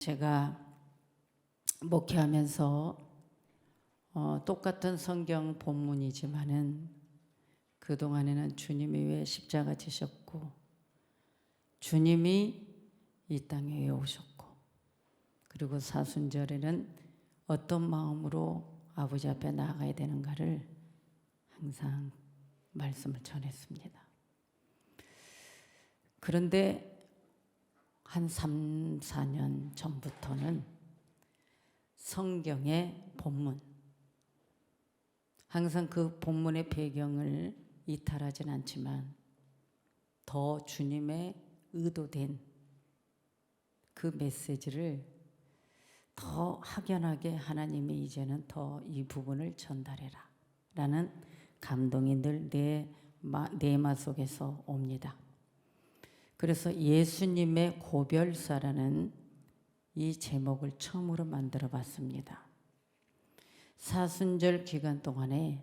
제가 목회하면서 똑같은 성경 본문이지만은 그동안에는 주님이 왜 십자가 지셨고 주님이 이 땅에 왜 오셨고 그리고 사순절에는 어떤 마음으로 아버지 앞에 나아가야 되는가를 항상 말씀을 전했습니다. 그런데 한 3, 4년 전부터는 성경의 본문, 항상 그 본문의 배경을 이탈하진 않지만 더 주님의 의도된 그 메시지를 더 확연하게 하나님이 이제는 더 이 부분을 전달해라 라는 감동이 늘 내 내마 속에서 옵니다. 그래서 예수님의 고별사라는 이 제목을 처음으로 만들어 봤습니다. 사순절 기간 동안에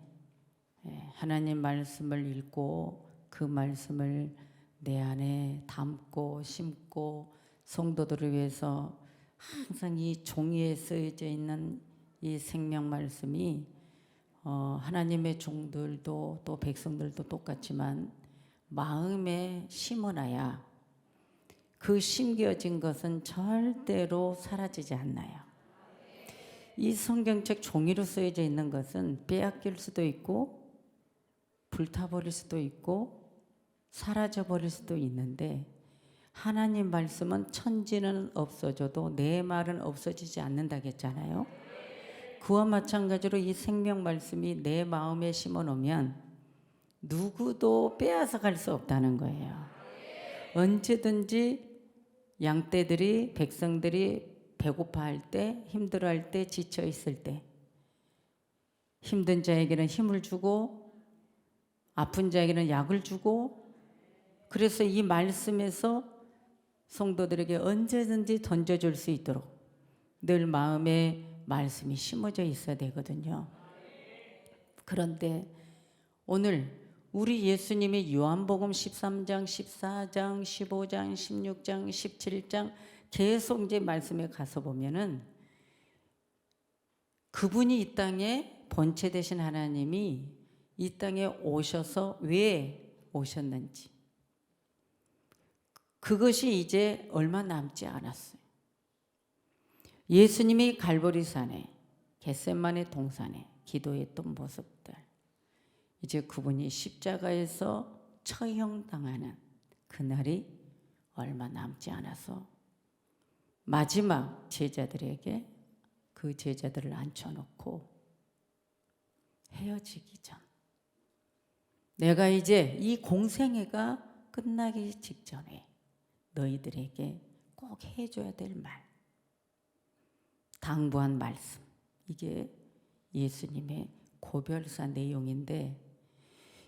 하나님 말씀을 읽고 그 말씀을 내 안에 담고 심고 성도들을 위해서 항상 이 종이에 쓰여져 있는 이 생명 말씀이 하나님의 종들도 또 백성들도 똑같지만 마음에 심어놔야 그 심겨진 것은 절대로 사라지지 않나요? 이 성경책 종이로 쓰여져 있는 것은 빼앗길 수도 있고 불타버릴 수도 있고 사라져버릴 수도 있는데 하나님 말씀은 천지는 없어져도 내 말은 없어지지 않는다겠잖아요. 그와 마찬가지로 이 생명 말씀이 내 마음에 심어놓으면 누구도 빼앗아 갈 수 없다는 거예요. 언제든지 양떼들이 백성들이 배고파할 때 힘들어할 때 지쳐 있을 때 힘든 자에게는 힘을 주고 아픈 자에게는 약을 주고 그래서 이 말씀에서 성도들에게 언제든지 던져줄 수 있도록 늘 마음에 말씀이 심어져 있어야 되거든요. 그런데 오늘 우리 예수님이 요한복음 13장, 14장, 15장, 16장, 17장 계속 이제 말씀에 가서 보면은 그분이 이 땅에 본체 되신 하나님이 이 땅에 오셔서 왜 오셨는지 그것이 이제 얼마 남지 않았어요. 예수님이 갈보리산에 겟세마네 동산에 기도했던 모습들 이제 그분이 십자가에서 처형당하는 그날이 얼마 남지 않아서 마지막 제자들에게 그 제자들을 앉혀놓고 헤어지기 전 내가 이제 이 공생애가 끝나기 직전에 너희들에게 꼭 해줘야 될 말 당부한 말씀 이게 예수님의 고별사 내용인데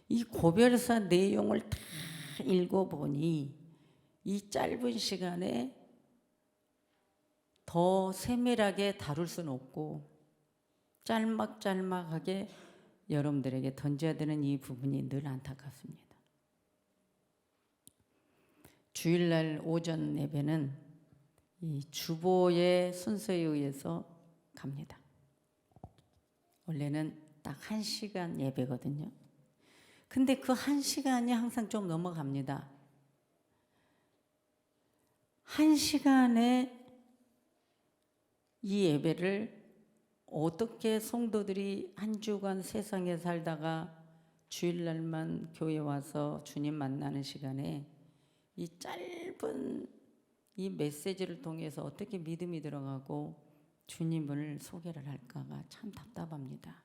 이 고별사 내용을 다 읽어보니 이 짧은 시간에 더 세밀하게 다룰 수는 없고 짤막짤막하게 여러분들에게 던져야 되는 이 부분이 늘 안타깝습니다. 주일날 오전 예배는 이 주보의 순서에 의해서 갑니다. 원래는 딱 1시간 예배거든요. 근데 그 1시간이 항상 좀 넘어갑니다. 1시간에 이 예배를 어떻게 성도들이 한 주간 세상에 살다가 주일날만 교회 와서 주님 만나는 시간에 이 짧은 이 메시지를 통해서 어떻게 믿음이 들어가고 주님을 소개를 할까가 참 답답합니다.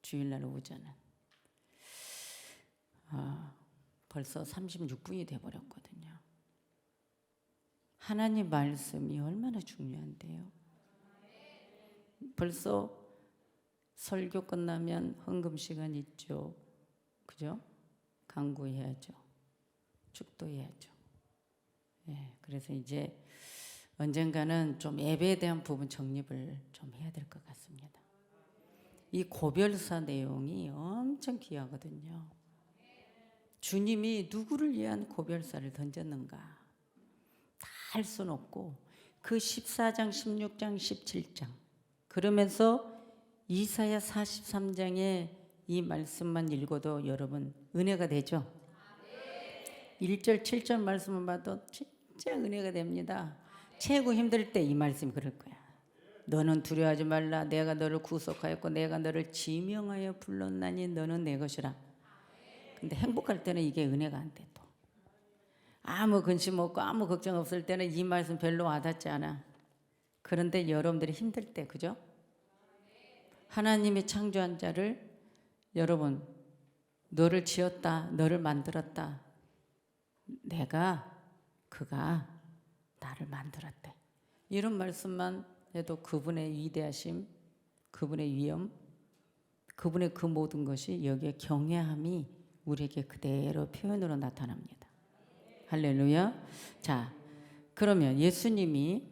주일날 오전은 벌써 36분이 돼버렸거든요. 하나님 말씀이 얼마나 중요한데요. 벌써 설교 끝나면 헌금 시간 있죠. 그죠? 강구해야죠. 축도해야죠. 예, 그래서 이제 언젠가는 좀 예배에 대한 부분 정립을 좀 해야 될 것 같습니다. 이 고별사 내용이 엄청 귀하거든요. 주님이 누구를 위한 고별사를 던졌는가 다 할 수는 없고 그 14장, 16장, 17장 그러면서 이사야 43장에 이 말씀만 읽어도 여러분 은혜가 되죠? 1절, 7절 말씀만 봐도 진짜 은혜가 됩니다. 최고 힘들 때 이 말씀이 그럴 거야. 너는 두려워하지 말라. 내가 너를 구속하였고 내가 너를 지명하여 불렀나니 너는 내 것이라. 근데 행복할 때는 이게 은혜가 안 돼. 또 아무 근심 없고 아무 걱정 없을 때는 이 말씀 별로 와닿지 않아. 그런데 여러분들이 힘들 때, 그죠? 하나님이 창조한 자를, 여러분 너를 지었다, 너를 만들었다, 그가 나를 만들었대, 이런 말씀만 해도 그분의 위대하심, 그분의 위엄, 그분의 그 모든 것이 여기에 경외함이 우리에게 그대로 표현으로 나타납니다. 할렐루야. 자, 그러면 예수님이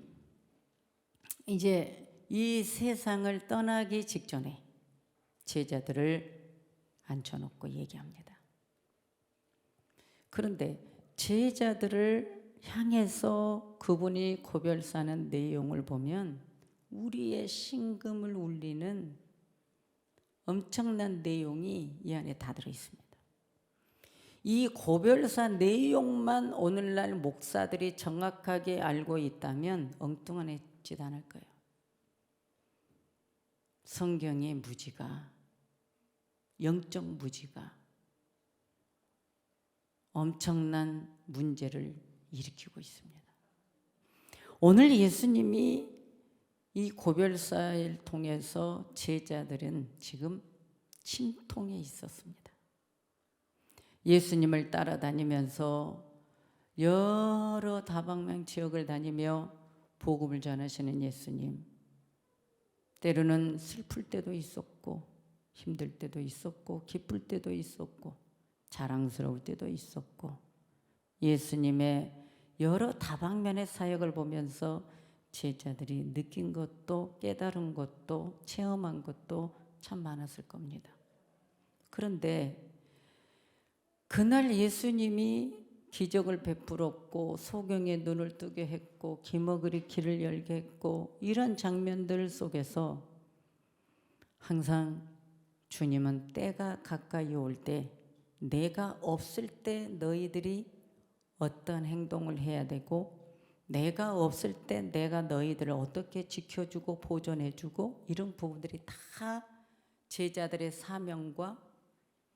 이제 이 세상을 떠나기 직전에 제자들을 앉혀놓고 얘기합니다. 그런데 제자들을 향해서 그분이 고별사는 내용을 보면 우리의 심금을 울리는 엄청난 내용이 이 안에 다 들어 있습니다. 이 고별사 내용만 오늘날 목사들이 정확하게 알고 있다면 엉뚱한 짓 안 할 거예요. 성경의 무지가, 영적 무지가 엄청난 문제를 일으키고 있습니다. 오늘 예수님이 이 고별사를 통해서 제자들은 지금 침통에 있었습니다. 예수님을 따라다니면서 여러 다방면 지역을 다니며 복음을 전하시는 예수님, 때로는 슬플 때도 있었고 힘들 때도 있었고 기쁠 때도 있었고 자랑스러울 때도 있었고, 예수님의 여러 다방면의 사역을 보면서 제자들이 느낀 것도 깨달은 것도 체험한 것도 참 많았을 겁니다. 그런데 그날 예수님이 기적을 베풀었고 소경의 눈을 뜨게 했고 기머그리 길을 열게 했고 이런 장면들 속에서 항상 주님은 때가 가까이 올 때, 내가 없을 때 너희들이 어떤 행동을 해야 되고 내가 없을 때 내가 너희들을 어떻게 지켜주고 보존해주고, 이런 부분들이 다 제자들의 사명과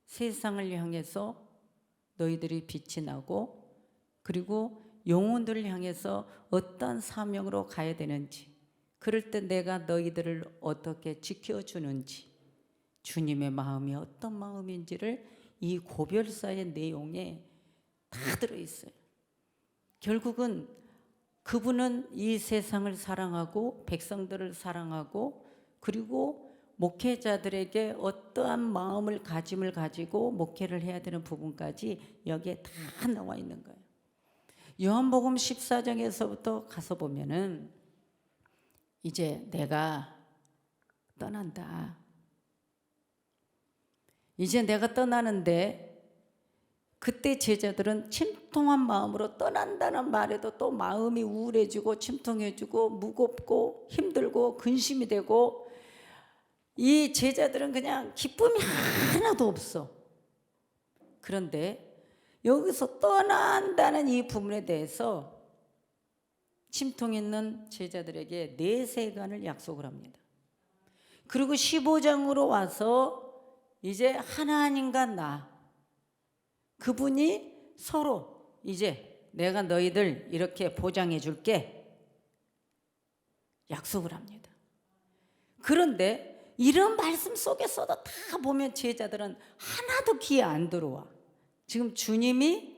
세상을 향해서 너희들이 빛이 나고 그리고 영혼들을 향해서 어떤 사명으로 가야 되는지, 그럴 때 내가 너희들을 어떻게 지켜주는지, 주님의 마음이 어떤 마음인지를 이 고별사의 내용에 다 들어있어요. 결국은 그분은 이 세상을 사랑하고 백성들을 사랑하고 그리고 목회자들에게 어떠한 마음을 가짐을 가지고 목회를 해야 되는 부분까지 여기에 다 나와 있는 거예요. 요한복음 14장에서부터 가서 보면은 이제 내가 떠난다. 이제 내가 떠나는데, 그때 제자들은 침통한 마음으로 떠난다는 말에도 또 마음이 우울해지고 침통해지고 무겁고 힘들고 근심이 되고, 이 제자들은 그냥 기쁨이 하나도 없어. 그런데 여기서 떠난다는 이 부분에 대해서 침통 있는 제자들에게 내세간을 약속을 합니다. 그리고 15장으로 와서 이제 하나님과 나, 그분이 서로 이제 내가 너희들 이렇게 보장해 줄게 약속을 합니다. 그런데 이런 말씀 속에서도 다 보면 제자들은 하나도 귀에 안 들어와. 지금 주님이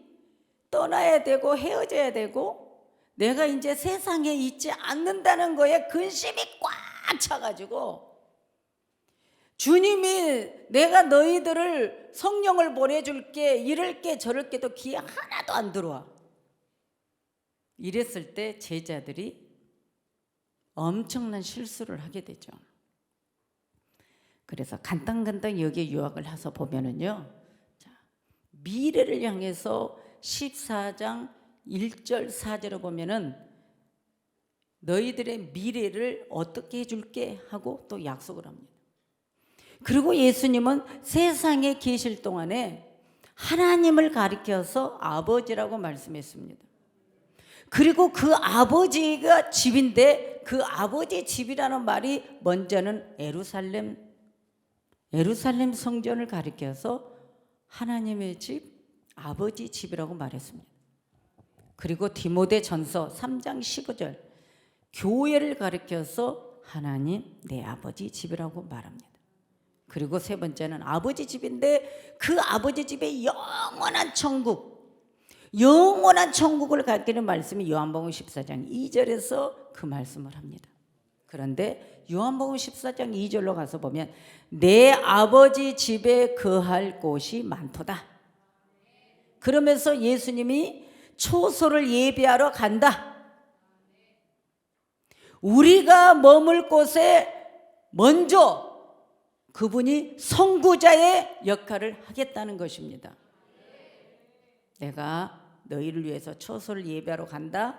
떠나야 되고 헤어져야 되고 내가 이제 세상에 있지 않는다는 거에 근심이 꽉 차가지고, 주님이 내가 너희들을 성령을 보내줄게 이럴게 저럴게도 귀에 하나도 안 들어와. 이랬을 때 제자들이 엄청난 실수를 하게 되죠. 그래서 간단간단 여기에 요약을 해서 보면은요, 자, 미래를 향해서 14장 1절 4절을 보면은 너희들의 미래를 어떻게 해줄게 하고 또 약속을 합니다. 그리고 예수님은 세상에 계실 동안에 하나님을 가리켜서 아버지라고 말씀했습니다. 그리고 그 아버지가 집인데 그 아버지 집이라는 말이 먼저는 예루살렘 성전을 가리켜서 하나님의 집, 아버지 집이라고 말했습니다. 그리고 디모데전서 3장 15절 교회를 가리켜서 하나님 내 아버지 집이라고 말합니다. 그리고 세 번째는 아버지 집인데 그 아버지 집에 영원한 천국을 가리키는 말씀이 요한복음 14장 2절에서 그 말씀을 합니다. 그런데 요한복음 14장 2절로 가서 보면 내 아버지 집에 거할 곳이 많도다. 그러면서 예수님이 초소를 예비하러 간다. 우리가 머물 곳에 먼저 그분이 선구자의 역할을 하겠다는 것입니다. 내가 너희를 위해서 초소를 예배하러 간다.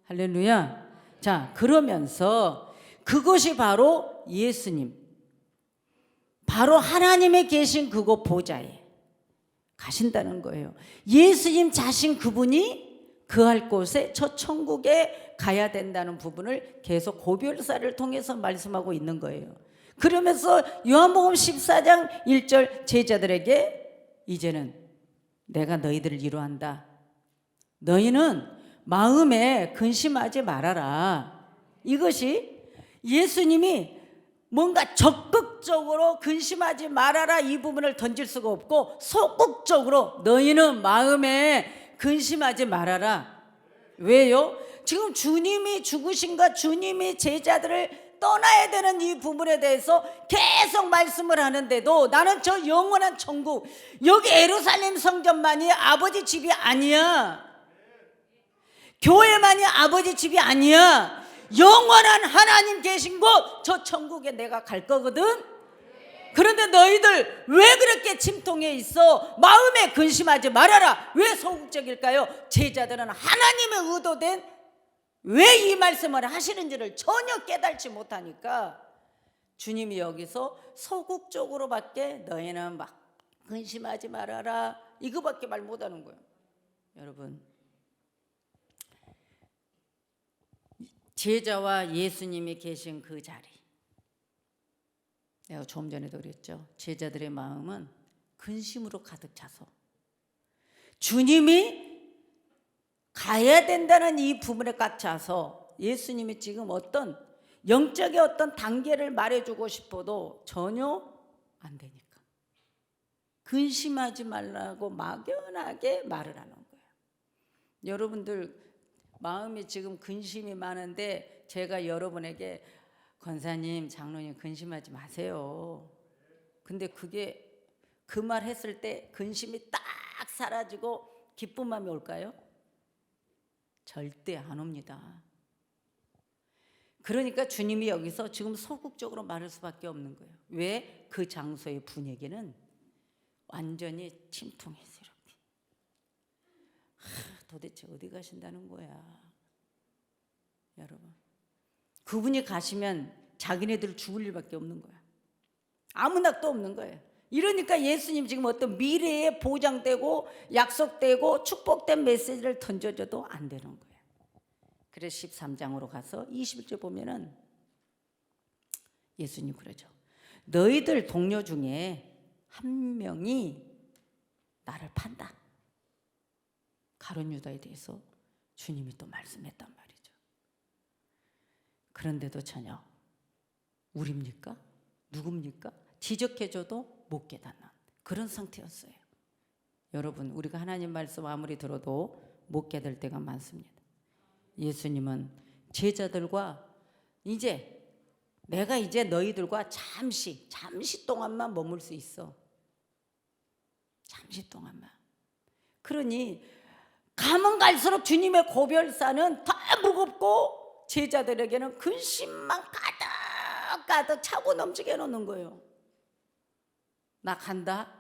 할렐루야. 자, 그러면서 그것이 바로 예수님, 바로 하나님의 계신 그곳 보좌에 가신다는 거예요. 예수님 자신 그분이 거할 곳에 저 천국에 가야 된다는 부분을 계속 고별사를 통해서 말씀하고 있는 거예요. 그러면서 요한복음 14장 1절 제자들에게 이제는 내가 너희들을 위로한다. 너희는 마음에 근심하지 말아라. 이것이 예수님이 뭔가 적극적으로 근심하지 말아라 이 부분을 던질 수가 없고 소극적으로 너희는 마음에 근심하지 말아라. 왜요? 지금 주님이 죽으신가 주님이 제자들을 떠나야 되는 이 부분에 대해서 계속 말씀을 하는데도 나는 저 영원한 천국, 여기 예루살렘 성전만이 아버지 집이 아니야. 교회만이 아버지 집이 아니야. 영원한 하나님 계신 곳, 저 천국에 내가 갈 거거든. 그런데 너희들 왜 그렇게 침통해 있어? 마음에 근심하지 말아라. 왜 소극적일까요? 제자들은 하나님의 의도된 왜 이 말씀을 하시는지를 전혀 깨달지 못하니까 주님이 여기서 소극적으로밖에 너희는 막 근심하지 말아라 이거밖에 말 못하는 거예요. 여러분, 제자와 예수님이 계신 그 자리, 내가 조금 전에도 그랬죠. 제자들의 마음은 근심으로 가득 차서 주님이 가야 된다는 이 부분에 갇혀서 예수님이 지금 어떤 영적의 어떤 단계를 말해주고 싶어도 전혀 안 되니까 근심하지 말라고 막연하게 말을 하는 거예요. 여러분들 마음이 지금 근심이 많은데 제가 여러분에게 권사님, 장로님 근심하지 마세요. 근데 그게 그 말 했을 때 근심이 딱 사라지고 기쁜 마음이 올까요? 절대 안 옵니다. 그러니까 주님이 여기서 지금 소극적으로 말할 수밖에 없는 거예요. 왜? 그 장소의 분위기는 완전히 침통해서 이렇게 도대체 어디 가신다는 거야. 여러분, 그분이 가시면 자기네들 죽을 일밖에 없는 거야. 아무나 또 없는 거예요. 이러니까 예수님 지금 어떤 미래에 보장되고 약속되고 축복된 메시지를 던져줘도 안 되는 거예요. 그래서 13장으로 가서 21절 보면은 예수님 그러죠. 너희들 동료 중에 한 명이 나를 판다. 가룟 유다에 대해서 주님이 또 말씀했단 말이죠. 그런데도 전혀 우립니까? 누굽니까? 지적해줘도 못 깨닫는 그런 상태였어요. 여러분, 우리가 하나님 말씀 아무리 들어도 못 깨달을 때가 많습니다. 예수님은 제자들과 내가 이제 너희들과 잠시 동안만 머물 수 있어. 잠시 동안만. 그러니 가면 갈수록 주님의 고별사는 더 무겁고 제자들에게는 근심만 가득 차고 넘치게 해놓는 거예요. 나 간다.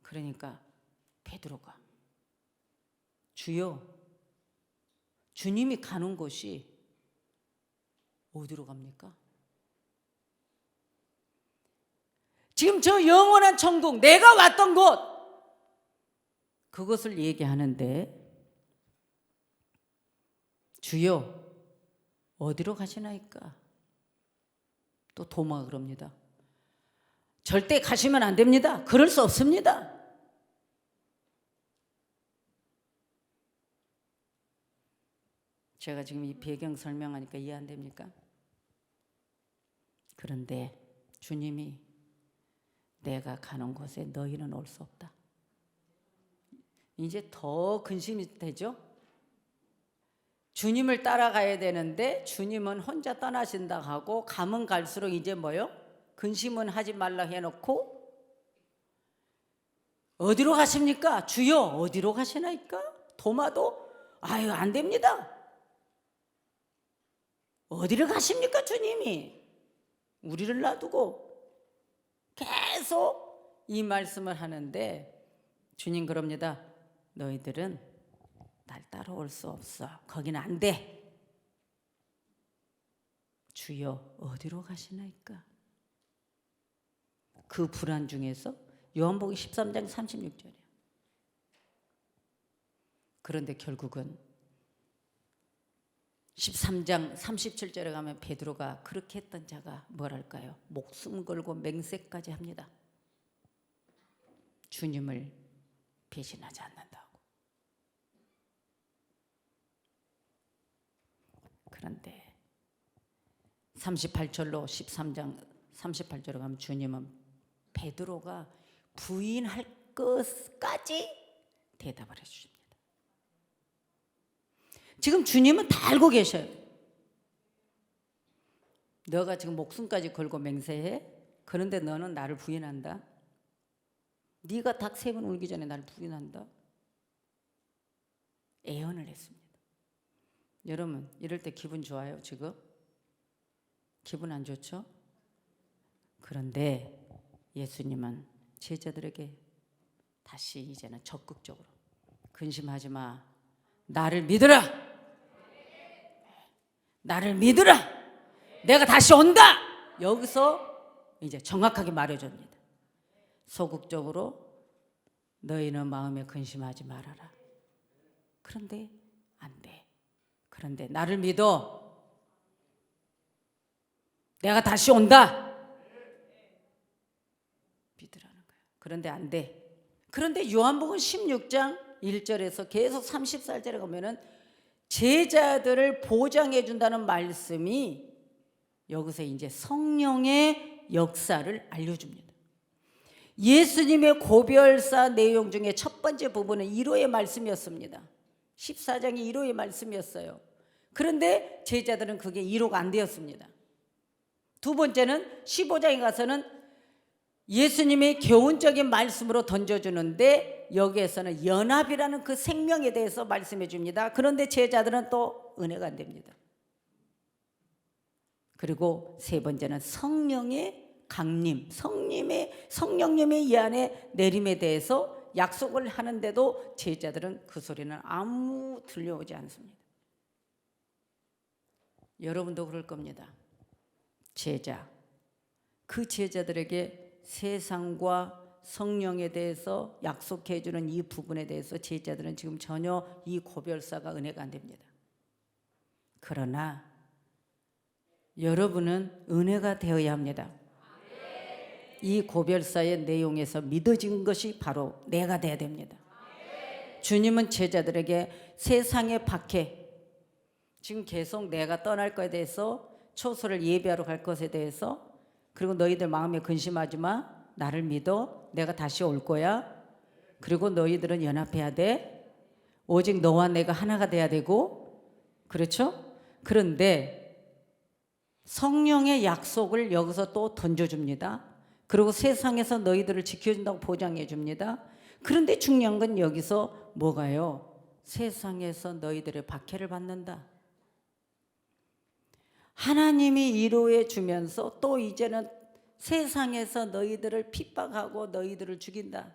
그러니까 베드로가 주여, 주님이 가는 곳이 어디로 갑니까? 지금 저 영원한 천국, 내가 왔던 곳, 그것을 얘기하는데 주여 어디로 가시나이까? 또 도마가 그럽니다. 절대 가시면 안 됩니다. 그럴 수 없습니다. 제가 지금 이 배경 설명하니까 이해 안 됩니까? 그런데 주님이 내가 가는 곳에 너희는 올 수 없다. 이제 더 근심이 되죠? 주님을 따라가야 되는데 주님은 혼자 떠나신다 하고 가면 갈수록 이제 뭐요? 근심은 하지 말라 해놓고 어디로 가십니까? 주여 어디로 가시나이까? 도마도 아유 안 됩니다. 어디를 가십니까 주님이? 우리를 놔두고 계속 이 말씀을 하는데 주님 그럽니다. 너희들은 날 따라올 수 없어. 거기는 안 돼. 주여 어디로 가시나이까? 그 불안 중에서 요한복음 13장 36절이에요. 그런데 결국은 13장 37절에 가면 베드로가 그렇게 했던 자가 뭐랄까요? 목숨 걸고 맹세까지 합니다. 주님을 배신하지 않는다고. 그런데 38절로 13장 38절로 가면 주님은 베드로가 부인할 것까지 대답을 해주십니다. 지금 주님은 다 알고 계셔요. 너가 지금 목숨까지 걸고 맹세해? 그런데 너는 나를 부인한다? 네가 닭 3번 울기 전에 나를 부인한다? 애언을 했습니다. 여러분 이럴 때 기분 좋아요 지금? 기분 안 좋죠? 그런데 예수님은 제자들에게 다시 이제는 적극적으로 근심하지 마. 나를 믿으라. 나를 믿으라. 내가 다시 온다. 여기서 이제 정확하게 말해줍니다. 소극적으로 너희는 마음에 근심하지 말아라. 그런데 안 돼. 그런데 나를 믿어. 내가 다시 온다. 믿으라는 거예요. 그런데 안 돼. 그런데 요한복음 16장 1절에서 계속 34절에 가면은 제자들을 보장해 준다는 말씀이 여기서 이제 성령의 역사를 알려줍니다. 예수님의 고별사 내용 중에 첫 번째 부분은 1호의 말씀이었습니다. 14장이 1호의 말씀이었어요. 그런데 제자들은 그게 1호가 안 되었습니다. 두 번째는 15장에 가서는 예수님의 교훈적인 말씀으로 던져주는데 여기에서는 연합이라는 그 생명에 대해서 말씀해 줍니다. 그런데 제자들은 또 은혜가 안 됩니다. 그리고 세 번째는 성령의 강림, 성령님의 이 안에 내림에 대해서 약속을 하는데도 제자들은 그 소리는 아무 들려오지 않습니다. 여러분도 그럴 겁니다. 제자, 그 제자들에게 세상과 성령에 대해서 약속해 주는 이 부분에 대해서 제자들은 지금 전혀 이 고별사가 은혜가 안 됩니다. 그러나 여러분은 은혜가 되어야 합니다. 이 고별사의 내용에서 믿어진 것이 바로 내가 돼야 됩니다. 주님은 제자들에게 세상의 박해, 지금 계속 내가 떠날 것에 대해서 초소를 예배하러 갈 것에 대해서, 그리고 너희들 마음에 근심하지 마. 나를 믿어. 내가 다시 올 거야. 그리고 너희들은 연합해야 돼. 오직 너와 내가 하나가 돼야 되고, 그렇죠? 그런데 성령의 약속을 여기서 또 던져줍니다. 그리고 세상에서 너희들을 지켜준다고 보장해 줍니다. 그런데 중요한 건 여기서 뭐가요? 세상에서 너희들의 박해를 받는다. 하나님이 이루어 주면서 또 이제는 세상에서 너희들을 핍박하고 너희들을 죽인다.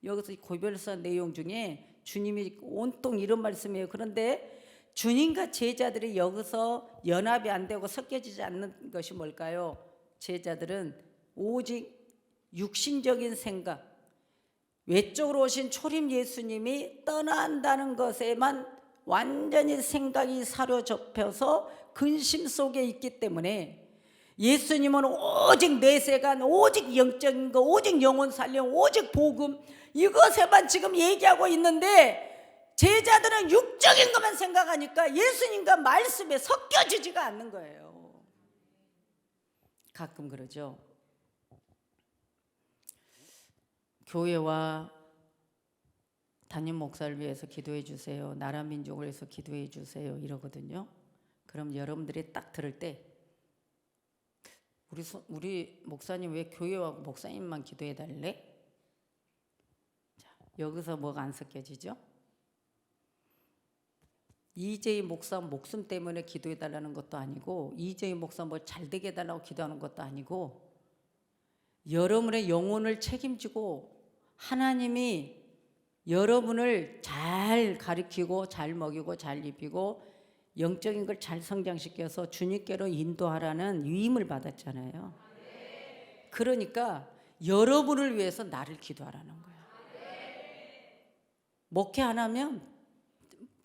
여기서 고별사 내용 중에 주님이 온통 이런 말씀이에요. 그런데 주님과 제자들이 여기서 연합이 안 되고 섞여지지 않는 것이 뭘까요? 제자들은 오직 육신적인 생각, 외적으로 오신 초림 예수님이 떠난다는 것에만 완전히 생각이 사로잡혀서 근심 속에 있기 때문에 예수님은 오직 내세관, 오직 영적인 거, 오직 영혼 살림, 오직 복음, 이것에만 지금 얘기하고 있는데 제자들은 육적인 것만 생각하니까 예수님과 말씀에 섞여지지가 않는 거예요. 가끔 그러죠. 교회와 담임 목사를 위해서 기도해 주세요. 나라 민족을 위해서 기도해 주세요. 이러거든요. 그럼 여러분들이 딱 들을 때 우리 목사님 왜 교회와 목사님만 기도해 달래? 자, 여기서 뭐가 안 섞여지죠? 이재희 목사 목숨 때문에 기도해 달라는 것도 아니고 이재희 목사 뭐 잘 되게 해달라고 기도하는 것도 아니고 여러분의 영혼을 책임지고 하나님이 여러분을 잘 가르치고 잘 먹이고 잘 입히고 영적인 걸 잘 성장시켜서 주님께로 인도하라는 위임을 받았잖아요. 그러니까 여러분을 위해서 나를 기도하라는 거예요. 목회 안 하면,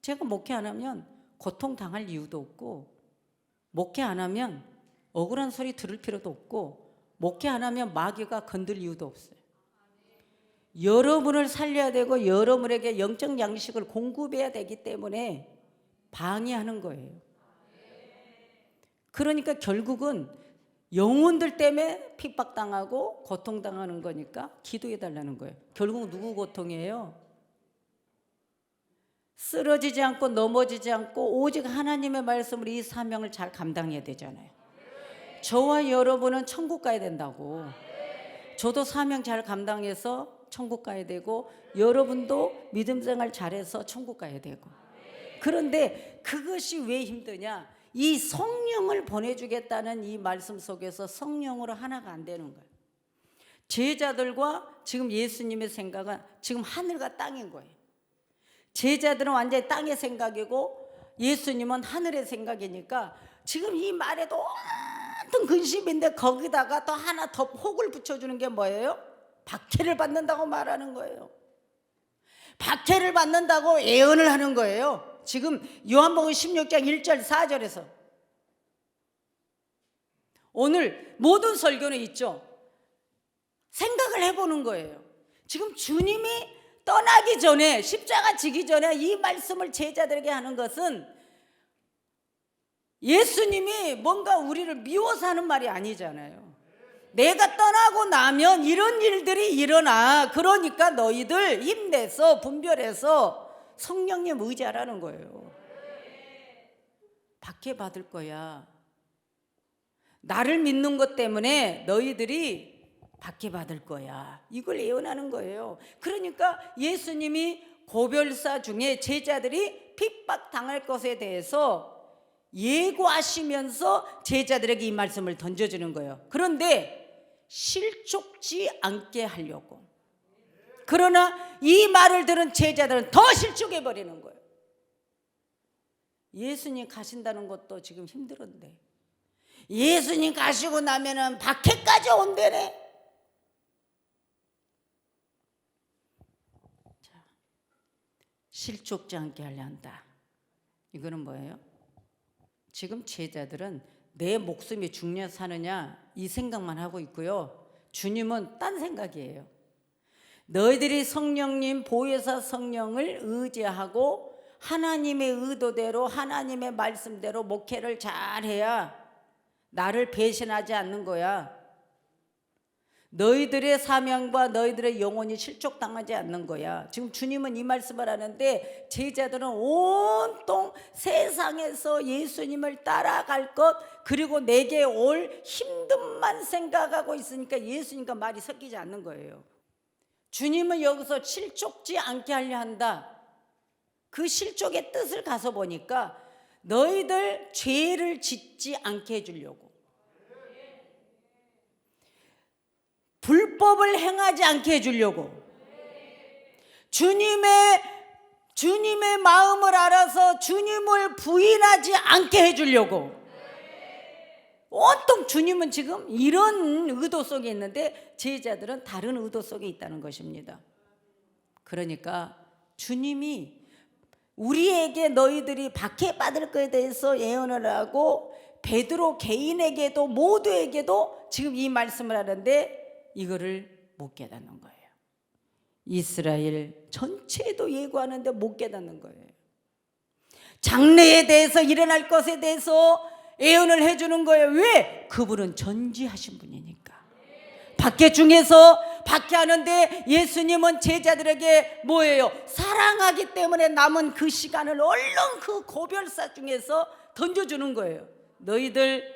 제가 목회 안 하면 고통당할 이유도 없고, 목회 안 하면 억울한 소리 들을 필요도 없고, 목회 안 하면 마귀가 건들 이유도 없어요. 여러분을 살려야 되고 여러분에게 영적 양식을 공급해야 되기 때문에 방해하는 거예요. 그러니까 결국은 영혼들 때문에 핍박당하고 고통당하는 거니까 기도해 달라는 거예요. 결국 누구 고통이에요? 쓰러지지 않고 넘어지지 않고 오직 하나님의 말씀으로 이 사명을 잘 감당해야 되잖아요. 저와 여러분은 천국 가야 된다고. 저도 사명 잘 감당해서 천국 가야 되고 여러분도 믿음 생활 잘해서 천국 가야 되고. 그런데 그것이 왜 힘드냐? 이 성령을 보내주겠다는 이 말씀 속에서 성령으로 하나가 안 되는 거예요. 제자들과 지금 예수님의 생각은 지금 하늘과 땅인 거예요. 제자들은 완전히 땅의 생각이고 예수님은 하늘의 생각이니까 지금 이 말에도 온통 근심인데 거기다가 또 하나 더 혹을 붙여주는 게 뭐예요? 박해를 받는다고 말하는 거예요. 박해를 받는다고 예언을 하는 거예요. 지금 요한복음 16장 1절 4절에서 오늘 모든 설교는 있죠. 생각을 해보는 거예요. 지금 주님이 떠나기 전에, 십자가 지기 전에 이 말씀을 제자들에게 하는 것은 예수님이 뭔가 우리를 미워서 하는 말이 아니잖아요. 내가 떠나고 나면 이런 일들이 일어나. 그러니까 너희들 힘내서 분별해서 성령님 의지하라는 거예요. 박해받을 거야. 나를 믿는 것 때문에 너희들이 박해받을 거야. 이걸 예언하는 거예요. 그러니까 예수님이 고별사 중에 제자들이 핍박당할 것에 대해서 예고하시면서 제자들에게 이 말씀을 던져주는 거예요. 그런데 실족지 않게 하려고. 그러나 이 말을 들은 제자들은 더 실족해버리는 거예요. 예수님 가신다는 것도 지금 힘들었는데 예수님 가시고 나면은 박해까지 온대네. 자, 실족지 않게 하려 한다. 이거는 뭐예요? 지금 제자들은 내 목숨이 중요해 사느냐 이 생각만 하고 있고요. 주님은 딴 생각이에요. 너희들이 성령님 보혜사 성령을 의지하고 하나님의 의도대로 하나님의 말씀대로 목회를 잘해야 나를 배신하지 않는 거야. 너희들의 사명과 너희들의 영혼이 실족당하지 않는 거야. 지금 주님은 이 말씀을 하는데 제자들은 온통 세상에서 예수님을 따라갈 것 그리고 내게 올 힘듦만 생각하고 있으니까 예수님과 말이 섞이지 않는 거예요. 주님은 여기서 실족지 않게 하려 한다. 그 실족의 뜻을 가서 보니까 너희들 죄를 짓지 않게 해주려고, 불법을 행하지 않게 해주려고, 주님의 주님의 마음을 알아서 주님을 부인하지 않게 해주려고. 온통 주님은 지금 이런 의도 속에 있는데 제자들은 다른 의도 속에 있다는 것입니다. 그러니까 주님이 우리에게 너희들이 박해받을 것에 대해서 예언을 하고 베드로 개인에게도 모두에게도 지금 이 말씀을 하는데 이거를 못 깨닫는 거예요. 이스라엘 전체도 예고하는데 못 깨닫는 거예요. 장래에 대해서 일어날 것에 대해서 예언을 해주는 거예요. 왜? 그분은 전지하신 분이니까. 박해 중에서 박해하는데 예수님은 제자들에게 뭐예요? 사랑하기 때문에 남은 그 시간을 얼른 그 고별사 중에서 던져주는 거예요. 너희들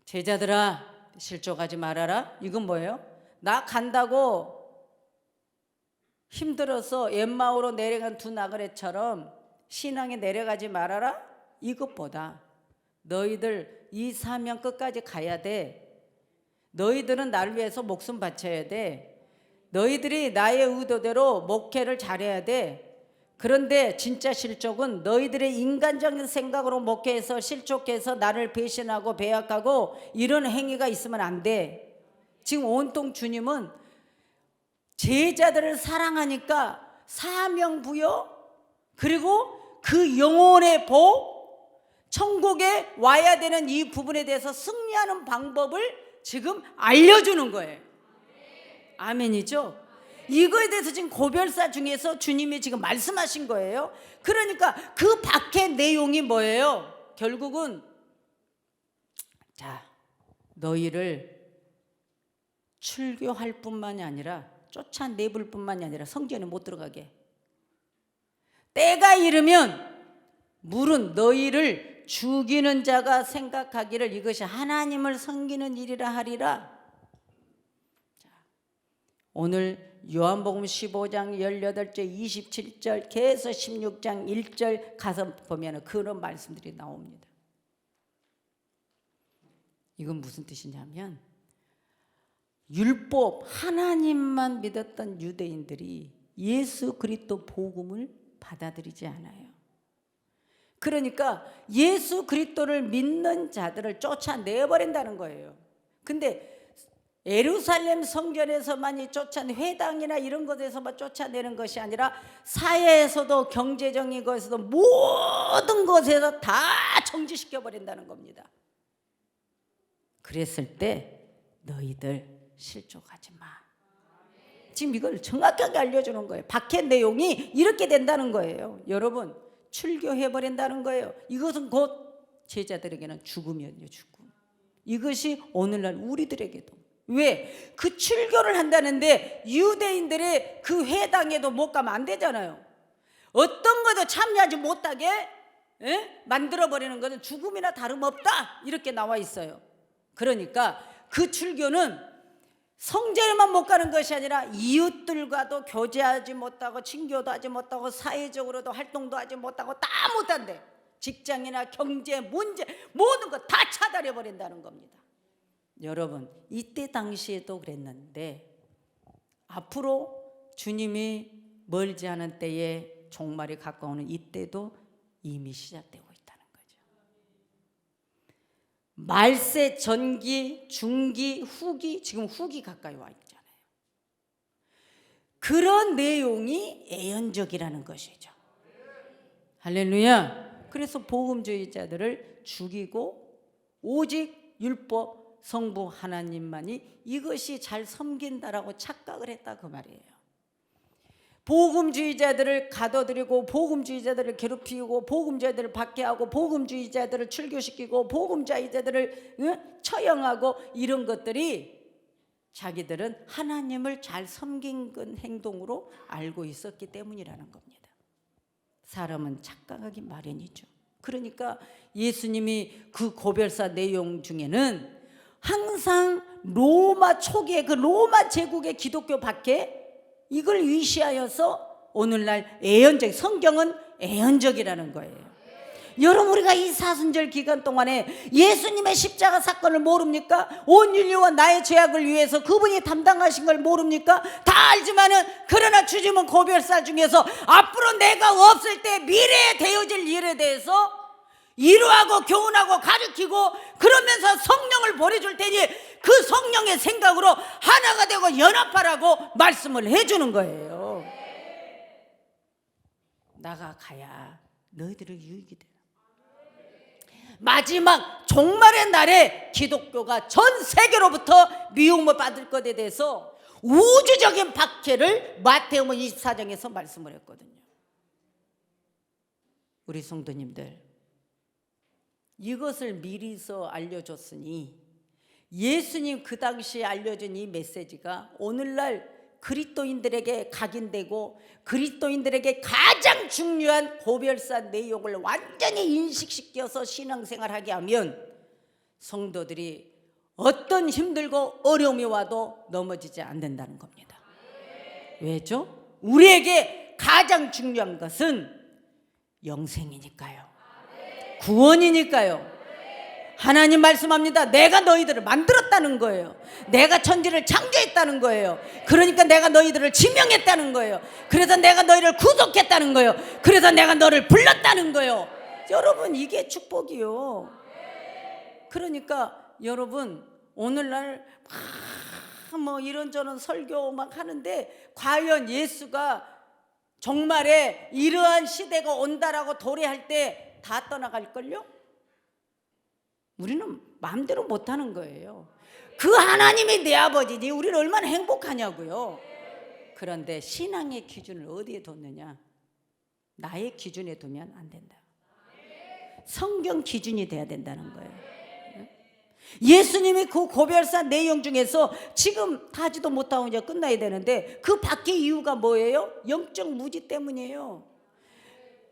제자들아 실족하지 말아라. 이건 뭐예요? 나 간다고 힘들어서 엠마오로 내려간 두 나그네처럼 신앙에 내려가지 말아라. 이것보다 너희들 이 사명 끝까지 가야 돼. 너희들은 나를 위해서 목숨 바쳐야 돼. 너희들이 나의 의도대로 목회를 잘해야 돼. 그런데 진짜 실족은 너희들의 인간적인 생각으로 목회해서 실족해서 나를 배신하고 배약하고 이런 행위가 있으면 안 돼. 지금 온통 주님은 제자들을 사랑하니까 사명 부여 그리고 그 영혼의 복 천국에 와야 되는 이 부분에 대해서 승리하는 방법을 지금 알려주는 거예요. 아멘이죠? 이거에 대해서 지금 고별사 중에서 주님이 지금 말씀하신 거예요. 그러니까 그 밖의 내용이 뭐예요? 결국은 자, 너희를 출교할 뿐만이 아니라 쫓아내볼 뿐만이 아니라 성전에 못 들어가게. 때가 이르면 물은 너희를 죽이는 자가 생각하기를 이것이 하나님을 섬기는 일이라 하리라. 자, 오늘 요한복음 15장 18절 27절 계속 16장 1절 가서 보면 그런 말씀들이 나옵니다. 이건 무슨 뜻이냐면 율법 하나님만 믿었던 유대인들이 예수 그리스도 복음을 받아들이지 않아요. 그러니까 예수 그리스도를 믿는 자들을 쫓아내버린다는 거예요. 근데 예루살렘 성전에서만 쫓아내 회당이나 이런 곳에서만 쫓아내는 것이 아니라 사회에서도 경제적인 것에서도 모든 것에서 다 정지시켜버린다는 겁니다. 그랬을 때 너희들 실족하지 마. 지금 이걸 정확하게 알려주는 거예요. 박해 내용이 이렇게 된다는 거예요. 여러분 출교해버린다는 거예요. 이것은 곧 제자들에게는 죽음이었요. 죽음. 이것이 오늘날 우리들에게도. 왜? 그 출교를 한다는데 유대인들의 그 회당에도 못 가면 안 되잖아요. 어떤 것도 참여하지 못하게 만들어버리는 것은 죽음이나 다름없다 이렇게 나와 있어요. 그러니까 그 출교는 성전에만 못 가는 것이 아니라 이웃들과도 교제하지 못하고 친교도 하지 못하고 사회적으로도 활동도 하지 못하고 다 못한대. 직장이나 경제 문제 모든 거 다 차단해버린다는 겁니다. 여러분 이때 당시에도 그랬는데 앞으로 주님이 멀지 않은 때에 종말이 가까우는 이때도 이미 시작되고 있다는 거죠. 말세 전기, 중기, 후기, 지금 후기 가까이 와 있잖아요. 그런 내용이 예언적이라는 것이죠. 할렐루야. 그래서 복음주의자들을 죽이고 오직 율법 성부 하나님만이 이것이 잘 섬긴다라고 착각을 했다 그 말이에요. 복음주의자들을 가둬들이고 복음주의자들을 괴롭히고 복음주의자들을 박해하고 복음주의자들을 출교시키고 복음주의자들을 처형하고 이런 것들이 자기들은 하나님을 잘 섬긴 행동으로 알고 있었기 때문이라는 겁니다. 사람은 착각하기 마련이죠. 그러니까 예수님이 그 고별사 내용 중에는 항상 로마 초기에 그 로마 제국의 기독교 박해 이걸 위시하여서 오늘날 예언적 성경은 예언적이라는 거예요. 여러분, 우리가 이 사순절 기간 동안에 예수님의 십자가 사건을 모릅니까? 온 인류와 나의 죄악을 위해서 그분이 담당하신 걸 모릅니까? 다 알지만은, 그러나 주님은 고별사 중에서 앞으로 내가 없을 때 미래에 되어질 일에 대해서 이루하고 교훈하고 가르치고 그러면서 성령을 보내줄 테니 그 성령의 생각으로 하나가 되고 연합하라고 말씀을 해주는 거예요. 나가가야 너희들의 유익이 돼. 마지막 종말의 날에 기독교가 전 세계로부터 미움을 받을 것에 대해서 우주적인 박해를 마태복음 24장에서 말씀을 했거든요. 우리 성도님들, 이것을 미리서 알려줬으니 예수님 그 당시에 알려준 이 메시지가 오늘날 그리스도인들에게 각인되고 그리스도인들에게 가장 중요한 고별사 내용을 완전히 인식시켜서 신앙생활하게 하면 성도들이 어떤 힘들고 어려움이 와도 넘어지지 않는다는 겁니다. 왜죠? 우리에게 가장 중요한 것은 영생이니까요. 구원이니까요. 하나님 말씀합니다. 내가 너희들을 만들었다는 거예요. 내가 천지를 창조했다는 거예요. 그러니까 내가 너희들을 지명했다는 거예요. 그래서 내가 너희를 구속했다는 거예요. 그래서 내가 너를 불렀다는 거예요. 여러분, 이게 축복이요. 그러니까 여러분, 오늘날 막 이런저런 설교 막 하는데 과연 예수가 정말에 이러한 시대가 온다라고 도래할 때 다 떠나갈걸요? 우리는 마음대로 못하는 거예요. 그 하나님이 내 아버지니 우리는 얼마나 행복하냐고요. 그런데 신앙의 기준을 어디에 뒀느냐? 나의 기준에 두면 안 된다. 성경 기준이 돼야 된다는 거예요. 예수님이 그 고별사 내용 중에서 지금 다 하지도 못하고 이제 끝나야 되는데 그 밖의 이유가 뭐예요? 영적 무지 때문이에요.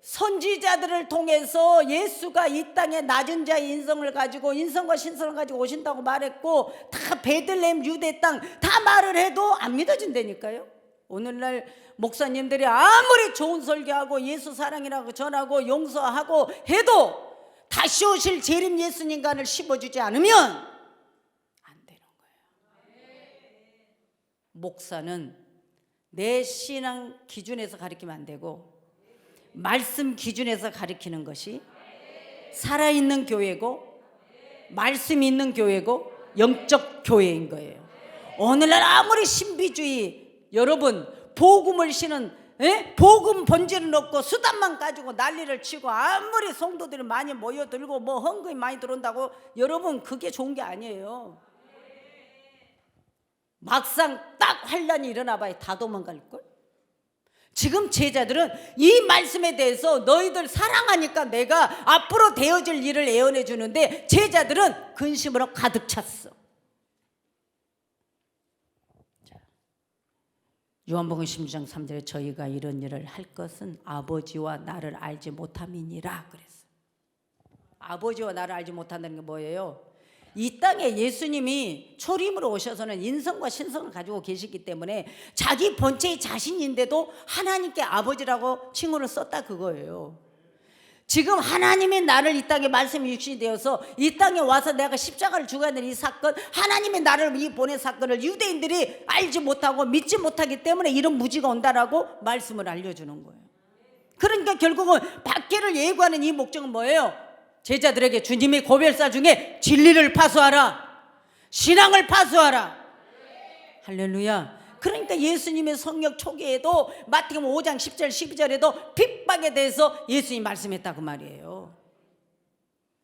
선지자들을 통해서 예수가 이 땅에 낮은 자의 인성을 가지고 인성과 신성을 가지고 오신다고 말했고 다 베들레헴 유대 땅 다 말을 해도 안 믿어진다니까요. 오늘날 목사님들이 아무리 좋은 설교하고 예수 사랑이라고 전하고 용서하고 해도 다시 오실 재림 예수님간을 씹어주지 않으면 안 되는 거예요. 목사는 내 신앙 기준에서 가르치면 안 되고 말씀 기준에서 가르치는 것이 살아있는 교회고 말씀이 있는 교회고 영적 교회인 거예요. 오늘날 아무리 신비주의, 여러분 복음을 신은 복음 본질은 없고 수단만 가지고 난리를 치고 아무리 성도들이 많이 모여들고 뭐 헌금이 많이 들어온다고 여러분 그게 좋은 게 아니에요. 막상 딱 환란이 일어나 봐야 다 도망갈걸. 지금 제자들은 이 말씀에 대해서 너희들 사랑하니까 내가 앞으로 되어질 일을 예언해 주는데 제자들은 근심으로 가득 찼어. 요한복음 16장 3절에 저희가 이런 일을 할 것은 아버지와 나를 알지 못함이니라 그랬어요. 아버지와 나를 알지 못한다는 게 뭐예요? 이 땅에 예수님이 초림으로 오셔서는 인성과 신성을 가지고 계시기 때문에 자기 본체의 자신인데도 하나님께 아버지라고 칭호를 썼다 그거예요. 지금 하나님이 나를 이 땅에 말씀이 육신이 되어서 이 땅에 와서 내가 십자가를 죽어야 되는 이 사건, 하나님이 나를 이 보낸 사건을 유대인들이 알지 못하고 믿지 못하기 때문에 이런 무지가 온다라고 말씀을 알려주는 거예요. 그러니까 결국은 박해를 예고하는 이 목적은 뭐예요? 제자들에게 주님의 고별사 중에 진리를 파수하라, 신앙을 파수하라. 할렐루야. 그러니까 예수님의 성역 초기에도 마태복음 5장 10절 12절에도 핍박에 대해서 예수님이 말씀했다고 말이에요.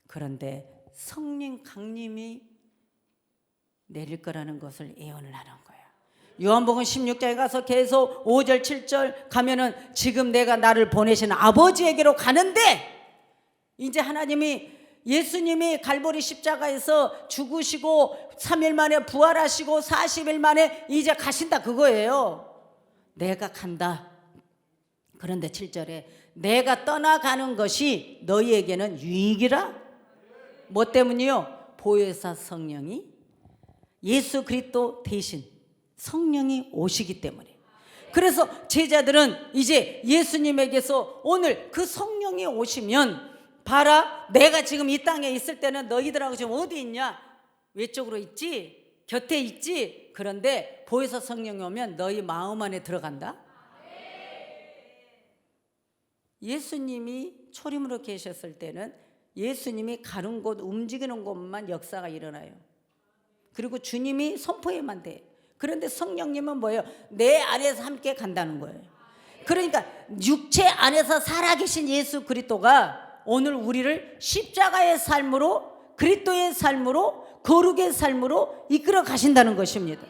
그런데 성령 강림이 내릴 거라는 것을 예언을 하는 거예요. 요한복음 16장에 가서 계속 5절 7절 가면은 지금 내가 나를 보내신 아버지에게로 가는데, 이제 하나님이 예수님이 갈보리 십자가에서 죽으시고 3일 만에 부활하시고 40일 만에 이제 가신다 그거예요. 내가 간다. 그런데 7절에 내가 떠나가는 것이 너희에게는 유익이라. 뭐 때문이요? 보혜사 성령이, 예수 그리스도 대신 성령이 오시기 때문에. 그래서 제자들은 이제 예수님에게서 오늘 그 성령이 오시면 봐라, 내가 지금 이 땅에 있을 때는 너희들하고 지금 어디 있냐? 외쪽으로 있지? 곁에 있지? 그런데 보혜사 성령이 오면 너희 마음 안에 들어간다. 예수님이 초림으로 계셨을 때는 예수님이 가는 곳, 움직이는 곳만 역사가 일어나요. 그리고 주님이 선포해만 돼. 그런데 성령님은 뭐예요? 내 안에서 함께 간다는 거예요. 그러니까 육체 안에서 살아계신 예수 그리스도가 오늘 우리를 십자가의 삶으로, 그리스도의 삶으로, 거룩의 삶으로 이끌어 가신다는 것입니다.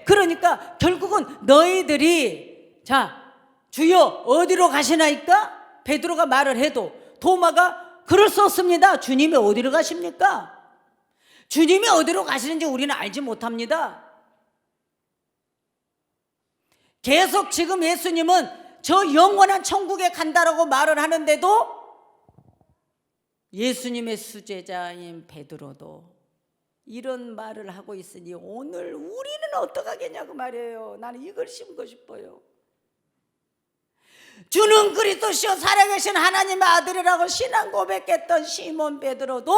그러니까 결국은 너희들이 자, 주여 어디로 가시나이까? 베드로가 말을 해도 도마가 그럴 수 없습니다. 주님이 어디로 가십니까? 주님이 어디로 가시는지 우리는 알지 못합니다. 계속 지금 예수님은 저 영원한 천국에 간다라고 말을 하는데도 예수님의 수제자인 베드로도 이런 말을 하고 있으니 오늘 우리는 어떡하겠냐고 말이에요. 나는 이걸 심고 싶어요. 주는 그리스도시요 살아계신 하나님의 아들이라고 신앙 고백했던 시몬 베드로도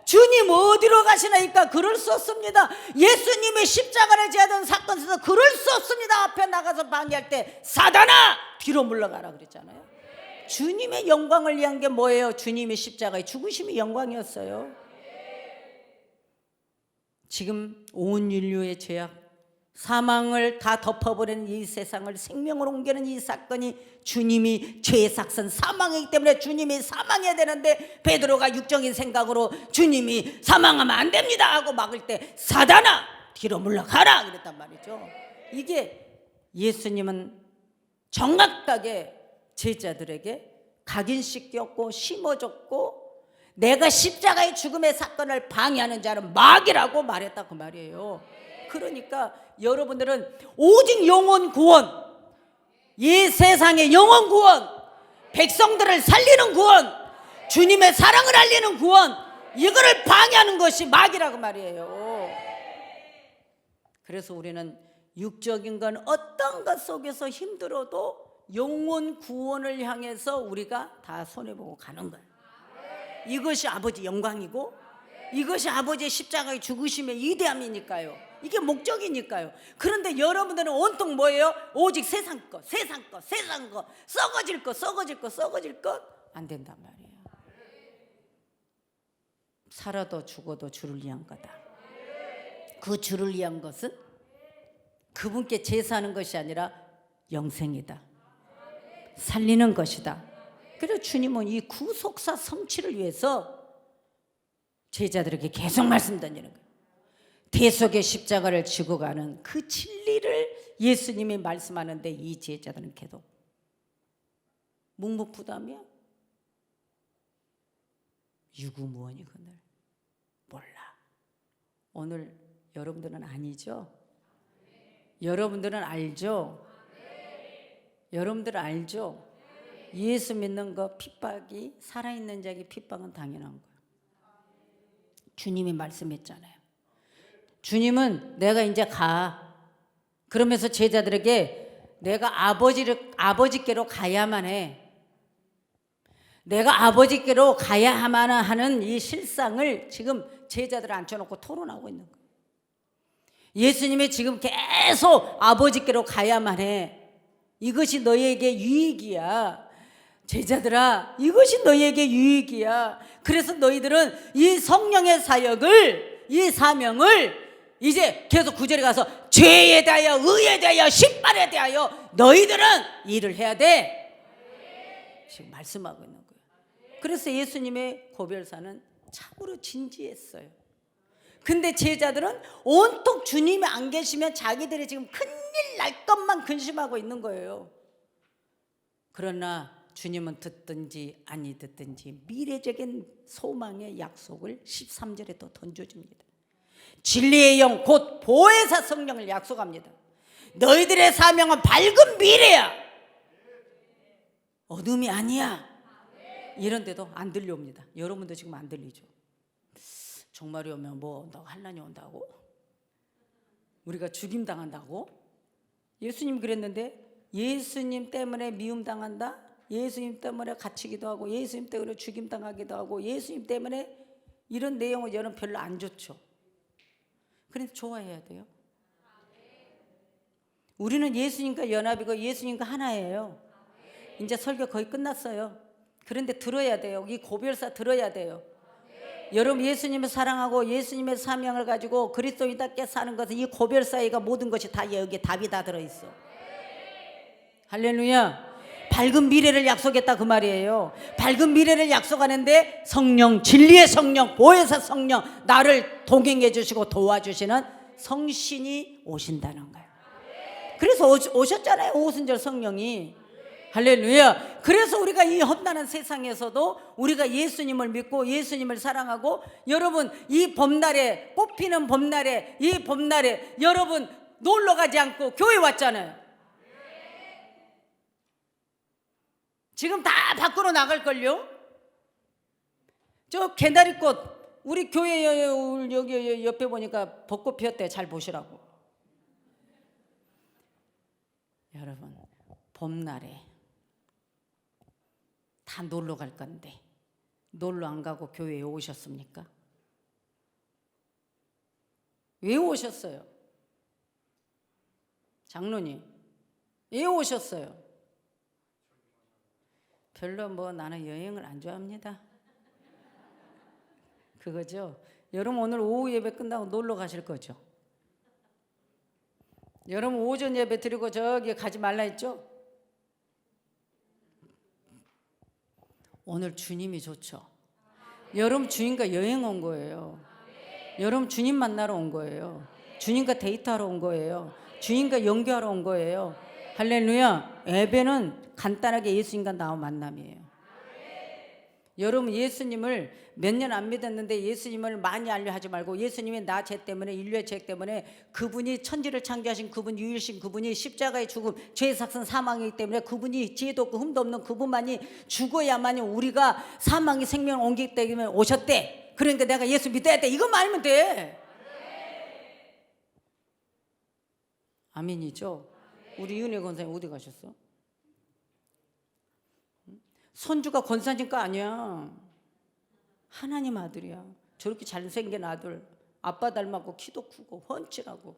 주님 어디로 가시나이까? 그럴 수 없습니다. 예수님의 십자가를 지하던 사건 에서 그럴 수 없습니다. 앞에 나가서 방해할 때 사단아 뒤로 물러가라 그랬잖아요. 주님의 영광을 위한 게 뭐예요? 주님의 십자가의 죽으심이 영광이었어요. 지금 온 인류의 죄악, 사망을 다 덮어버리는 이 세상을 생명으로 옮기는 이 사건이 주님이 죄의 삭선 사망이기 때문에 주님이 사망해야 되는데 베드로가 육적인 생각으로 주님이 사망하면 안 됩니다 하고 막을 때 사단아 뒤로 물러가라 그랬단 말이죠. 이게 예수님은 정확하게 제자들에게 각인시켰고 심어줬고 내가 십자가의 죽음의 사건을 방해하는 자는 마귀라고 말했다 그 말이에요. 그러니까 여러분들은 오직 영혼 구원, 이 세상의 영혼 구원, 백성들을 살리는 구원, 주님의 사랑을 알리는 구원, 이거를 방해하는 것이 마귀라고 말이에요. 그래서 우리는 육적인 건 어떤 것 속에서 힘들어도 영혼 구원을 향해서 우리가 다 손해보고 가는 거예요. 이것이 아버지 영광이고 이것이 아버지의 십자가의 죽으심의 위대함이니까요. 이게 목적이니까요. 그런데 여러분들은 온통 뭐예요? 오직 세상 것, 세상 것, 세상 것, 썩어질 것, 썩어질 것, 썩어질 것 안 된단 말이에요. 살아도 죽어도 주를 위한 거다. 그 주를 위한 것은 그분께 제사하는 것이 아니라 영생이다. 살리는 것이다. 그래서 주님은 이 구속사 성취를 위해서 제자들에게 계속 말씀 던지는 거예요. 대속의 십자가를 지고 가는 그 진리를 예수님이 말씀하는데 이 제자들은 계속 묵묵부담이야. 유구무원이거늘 몰라. 오늘 여러분들은 아니죠? 여러분들은 알죠? 여러분들은 알죠? 예수 믿는 거 핍박이 살아있는 자에게 핍박은 당연한 거예요. 주님이 말씀했잖아요. 주님은 내가 이제 가. 그러면서 제자들에게 내가 아버지께로 가야만 해. 내가 아버지께로 가야만 하는 이 실상을 지금 제자들을 앉혀놓고 토론하고 있는 거예요. 예수님이 지금 계속 아버지께로 가야만 해. 이것이 너희에게 유익이야. 제자들아, 이것이 너희에게 유익이야. 그래서 너희들은 이 성령의 사역을, 이 사명을 이제 계속 9절에 가서 죄에 대하여, 의에 대하여, 십발에 대하여 너희들은 일을 해야 돼. 지금 말씀하고 있는 거예요. 그래서 예수님의 고별사는 참으로 진지했어요. 근데 제자들은 온통 주님이 안 계시면 자기들이 지금 큰일 날 것만 근심하고 있는 거예요. 그러나 주님은 듣든지 아니 듣든지 미래적인 소망의 약속을 13절에 또 던져줍니다. 진리의 영 곧 보혜사 성령을 약속합니다. 너희들의 사명은 밝은 미래야. 어둠이 아니야. 이런데도 안 들려옵니다. 여러분도 지금 안 들리죠? 종말이 오면 뭐 너 환난이 온다고? 우리가 죽임 당한다고? 예수님 그랬는데 예수님 때문에 미움 당한다? 예수님 때문에 갇히기도 하고 예수님 때문에 죽임당하기도 하고 예수님 때문에 이런 내용은 여러분 별로 안 좋죠. 그런데 좋아해야 돼요. 우리는 예수님과 연합이고 예수님과 하나예요. 이제 설교 거의 끝났어요. 그런데 들어야 돼요. 이 고별사 들어야 돼요. 여러분 예수님을 사랑하고 예수님의 사명을 가지고 그리스도인답게 사는 것은 이 고별사이가 모든 것이 다 여기에 답이 다 들어있어. 할렐루야. 밝은 미래를 약속했다 그 말이에요. 밝은 미래를 약속하는데 성령, 진리의 성령, 보혜사 성령, 나를 동행해 주시고 도와주시는 성신이 오신다는 거예요. 그래서 오셨잖아요. 오순절 성령이. 할렐루야. 그래서 우리가 이 험난한 세상에서도 우리가 예수님을 믿고 예수님을 사랑하고, 여러분 이 봄날에, 꽃피는 봄날에, 이 봄날에 여러분 놀러 가지 않고 교회 왔잖아요. 지금 다 밖으로 나갈걸요. 저 개나리꽃 우리 교회 여기 옆에 보니까 벚꽃 피었대. 잘 보시라고. 여러분 봄날에 다 놀러 갈 건데 놀러 안 가고 교회에 오셨습니까? 왜 오셨어요? 장로님 왜 오셨어요? 별로 뭐 나는 여행을 안 좋아합니다. 그거죠. 여러분 오늘 오후 예배 끝나고 놀러 가실 거죠? 여러분 오전 예배 드리고 저기 가지 말라 했죠? 오늘 주님이 좋죠. 여러분 주님과 여행 온 거예요. 여러분 주님 만나러 온 거예요. 주님과 데이트하러 온 거예요. 주님과 연교하러 온 거예요. 할렐루야. 예배는 간단하게 예수님과 나와 만남이에요. 여러분 예수님을 몇 년 안 믿었는데 예수님을 많이 알려 하지 말고, 예수님이 나 죄 때문에, 인류의 죄 때문에, 그분이 천지를 창조하신 그분, 유일신 그분이 십자가의 죽음, 죄의 삭선 사망이기 때문에 그분이 지혜도 없고 흠도 없는 그분만이 죽어야만이 우리가 사망이 생명을 옮기기 때문에 오셨대. 그러니까 내가 예수 믿어야 돼. 이것만 알면 돼. 아멘이죠. 우리 윤혜 권사님 어디 가셨어? 손주가 권사님 거 아니야. 하나님 아들이야. 저렇게 잘생긴 아들, 아빠 닮았고 키도 크고 훤칠하고.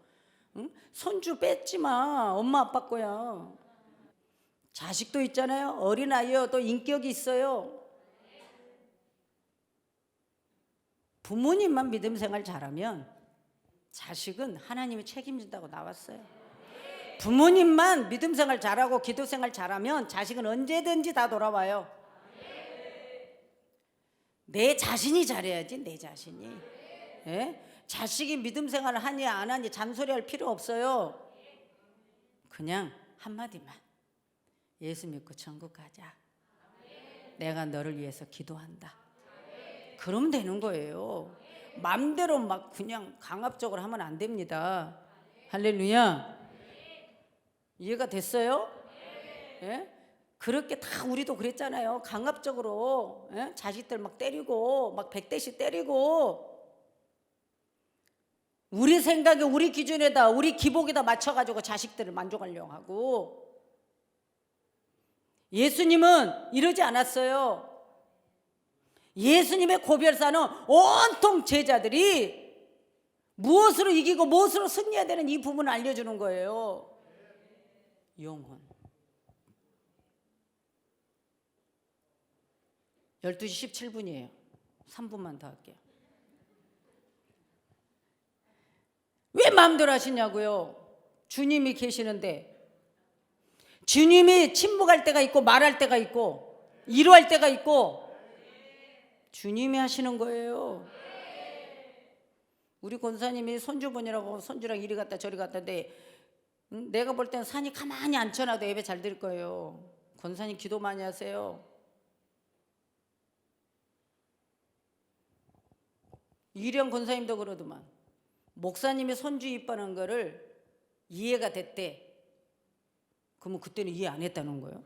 응? 손주 뺏지 마. 엄마 아빠 거야. 자식도 있잖아요. 어린아이여도 인격이 있어요. 부모님만 믿음 생활 잘하면 자식은 하나님이 책임진다고 나왔어요. 부모님만 믿음 생활 잘하고 기도 생활 잘하면 자식은 언제든지 다 돌아와요. 내 자신이 잘해야지. 내 자신이. 예? 자식이 믿음 생활을 하니 안 하니 잔소리할 필요 없어요. 그냥 한마디만, 예수 믿고 천국 가자. 내가 너를 위해서 기도한다. 그러면 되는 거예요. 맘대로 막 그냥 강압적으로 하면 안 됩니다. 할렐루야. 이해가 됐어요? 예? 그렇게 다 우리도 그랬잖아요. 강압적으로. 예? 자식들 막 때리고 막 100대씩 때리고, 우리 생각에 우리 기준에다 우리 기복에다 맞춰가지고 자식들을 만족하려고 하고. 예수님은 이러지 않았어요. 예수님의 고별사는 온통 제자들이 무엇으로 이기고 무엇으로 승리해야 되는 이 부분을 알려주는 거예요. 영혼. 12시 17분이에요. 3분만 더 할게요. 왜 마음대로 하시냐고요? 주님이 계시는데. 주님이 침묵할 때가 있고 말할 때가 있고 이루할 때가 있고, 주님이 하시는 거예요. 우리 권사님이 손주 보느라고 손주랑 이리 갔다 저리 갔다는데, 내가 볼 때는 산이 가만히 앉혀놔도 예배 잘 드릴 거예요. 권사님 기도 많이 하세요. 이령 권사님도 그러더만, 목사님이 손주 이뻐하는 거를 이해가 됐대. 그러면 그때는 이해 안 했다는 거예요.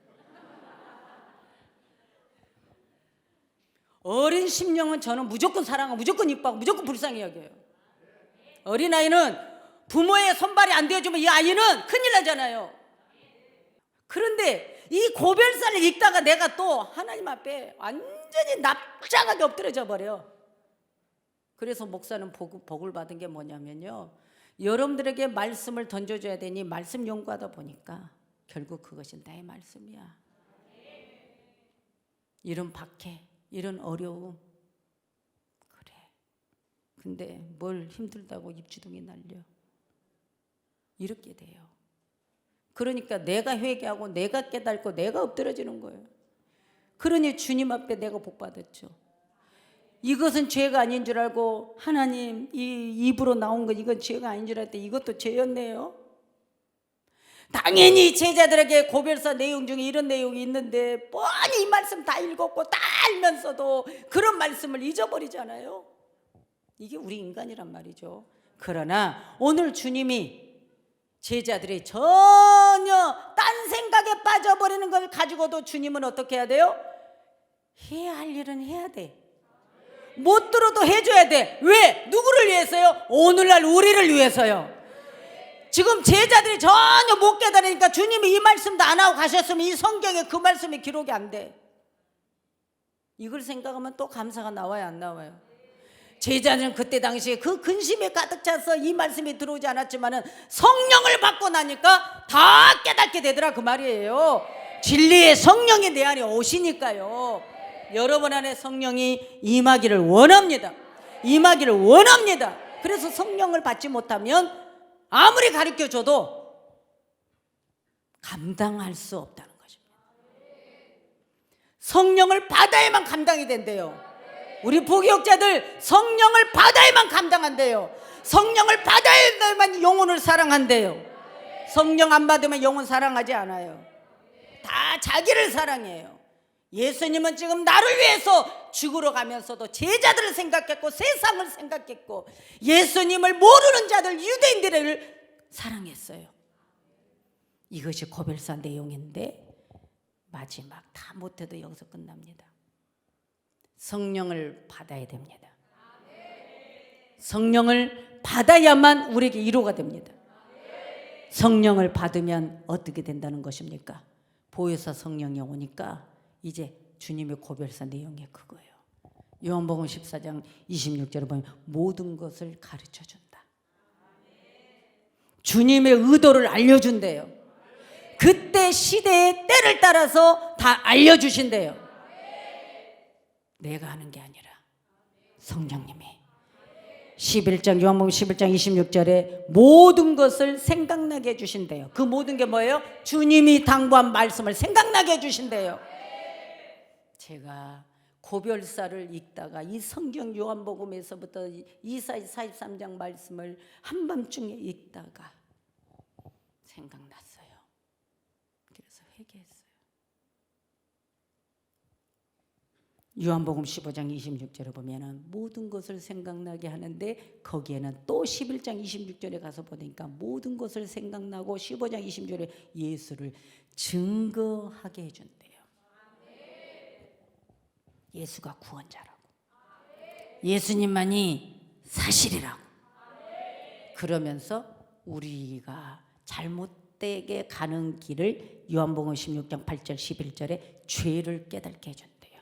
어린 심령은 저는 무조건 사랑하고 무조건 이뻐하고 무조건 불쌍히 여겨요. 어린아이는 부모의 손발이 안 되어주면 이 아이는 큰일 나잖아요. 그런데 이 고별사를 읽다가 내가 또 하나님 앞에 완전히 납작하게 엎드려져 버려. 그래서 목사는 복을 받은 게 뭐냐면요, 여러분들에게 말씀을 던져줘야 되니 말씀 연구하다 보니까 결국 그것이 나의 말씀이야. 이런 박해, 이런 어려움, 그래. 근데 뭘 힘들다고 입주둥이 날려. 이렇게 돼요. 그러니까 내가 회개하고 내가 깨닫고 내가 엎드려지는 거예요. 그러니 주님 앞에 내가 복 받았죠. 이것은 죄가 아닌 줄 알고 하나님 이 입으로 나온 거 이건 죄가 아닌 줄 알았더니 이것도 죄였네요. 당연히 제자들에게 고별사 내용 중에 이런 내용이 있는데 뻔히 이 말씀 다 읽었고 다 알면서도 그런 말씀을 잊어버리잖아요. 이게 우리 인간이란 말이죠. 그러나 오늘 주님이 제자들이 전혀 딴 생각에 빠져버리는 걸 가지고도 주님은 어떻게 해야 돼요? 해야 할 일은 해야 돼. 못 들어도 해줘야 돼. 왜? 누구를 위해서요? 오늘날 우리를 위해서요. 지금 제자들이 전혀 못 깨달으니까 주님이 이 말씀도 안 하고 가셨으면 이 성경에 그 말씀이 기록이 안 돼. 이걸 생각하면 또 감사가 나와요, 안 나와요? 제자는 그때 당시에 그 근심에 가득 차서 이 말씀이 들어오지 않았지만은 성령을 받고 나니까 다 깨닫게 되더라 그 말이에요. 진리의 성령이 내 안에 오시니까요. 여러분 안에 성령이 임하기를 원합니다. 임하기를 원합니다. 그래서 성령을 받지 못하면 아무리 가르쳐줘도 감당할 수 없다는 것입니다. 성령을 받아야만 감당이 된대요. 우리 부교육자들 성령을 받아야만 감당한대요. 성령을 받아야만 영혼을 사랑한대요. 성령 안 받으면 영혼 사랑하지 않아요. 다 자기를 사랑해요. 예수님은 지금 나를 위해서 죽으러 가면서도 제자들을 생각했고 세상을 생각했고 예수님을 모르는 자들 유대인들을 사랑했어요. 이것이 고별사 내용인데 마지막 다 못해도 여기서 끝납니다. 성령을 받아야 됩니다. 성령을 받아야만 우리에게 위로가 됩니다. 성령을 받으면 어떻게 된다는 것입니까? 보혜사 성령이 오니까 이제 주님의 고별사 내용이 그거예요. 요한복음 14장 26절에 보면 모든 것을 가르쳐준다. 주님의 의도를 알려준대요. 그때 시대의 때를 따라서 다 알려주신대요. 내가 하는 게 아니라 성령님이 11장 요한복음 11장 26절에 모든 것을 생각나게 해주신대요. 그 모든 게 뭐예요? 주님이 당부한 말씀을 생각나게 해주신대요. 제가 고별사를 읽다가 이 성경 요한복음에서부터 이사야 43장 말씀을 한밤중에 읽다가 생각났어요. 그래서 회개했어요. 요한복음 15장 26절에 보면은 모든 것을 생각나게 하는데 거기에는 또 11장 26절에 가서 보니까 모든 것을 생각나고 15장 20절에 예수를 증거하게 해준대요. 예수가 구원자라고. 예수님만이 사실이라고. 그러면서 우리가 잘못되게 가는 길을 요한복음 16장 8절 11절에 죄를 깨닫게 해준대요.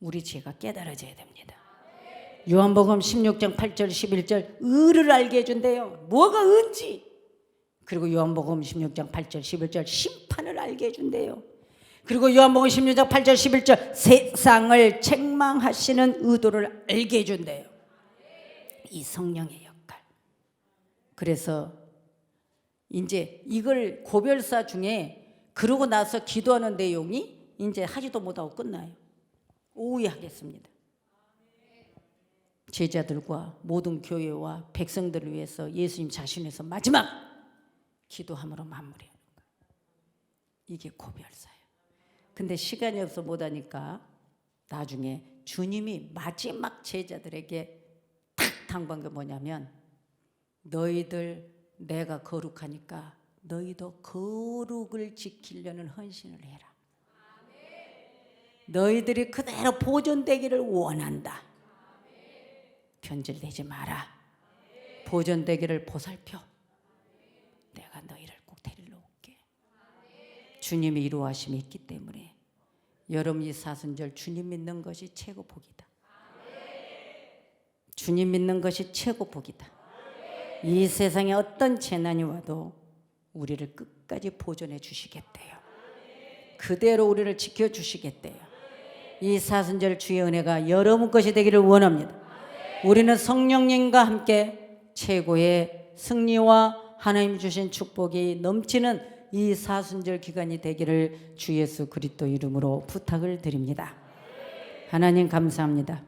우리 죄가 깨달아져야 됩니다. 요한복음 16장 8절 11절 의를 알게 해준대요. 뭐가 의인지. 그리고 요한복음 16장 8절 11절 심판을 알게 해준대요. 그리고 요한복음 16장 8절 11절 세상을 책망하시는 의도를 알게 해준대요. 이 성령의 역할. 그래서 이제 이걸 고별사 중에 그러고 나서 기도하는 내용이 이제 하지도 못하고 끝나요. 오후에 하겠습니다. 제자들과 모든 교회와 백성들을 위해서 예수님 자신에서 마지막 기도함으로 마무리하는 거예요. 이게 고별사예요. 근데 시간이 없어 못하니까 나중에 주님이 마지막 제자들에게 탁 당부한 게 뭐냐면 너희들 내가 거룩하니까 너희도 거룩을 지키려는 헌신을 해라. 너희들이 그대로 보존되기를 원한다. 변질되지 마라. 보존되기를 보살펴. 내가 너희를 꼭 데리러 올게. 주님의 이루하심이 있기 때문에 여러분 이 사순절 주님 믿는 것이 최고 복이다. 주님 믿는 것이 최고 복이다. 이 세상에 어떤 재난이 와도 우리를 끝까지 보존해 주시겠대요. 그대로 우리를 지켜주시겠대요. 이 사순절 주의 은혜가 여러분 것이 되기를 원합니다. 우리는 성령님과 함께 최고의 승리와 하나님 주신 축복이 넘치는 이 사순절 기간이 되기를 주 예수 그리스도 이름으로 부탁을 드립니다. 하나님 감사합니다.